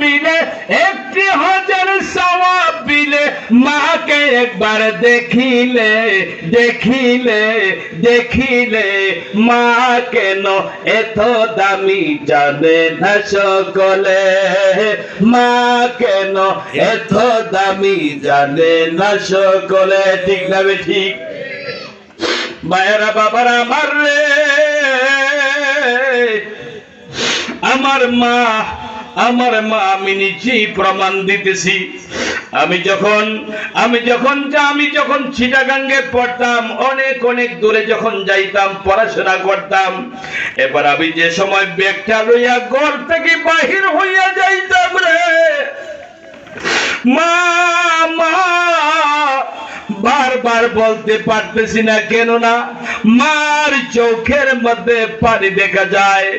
মিলে, 1,000 সওয়াব মিলে। মাকে একবার দেখিলে দেখিলে দেখিলে, মা কেন এত দামি জানে না সকলে, মা কেন এত দামি জানে না সকলে। ঠিক না ঠিক? মায়েরা বাবারা আমার রে, আমার মা আমি নিজেই প্রমাণ দিতেছি। আমি যখন চিটাগাঙ্গে পড়তাম, অনেক দূরে যখন যাইতাম পড়াশোনা করতাম, এবার আমি যে সময় ব্যাগটা লইয়া ঘর থেকে বাহির হইয়া যাইতাম রে, মা বারবার বলতে পারতেছি না, কেন না মার চোখের মধ্যে পানি দেখা যায়।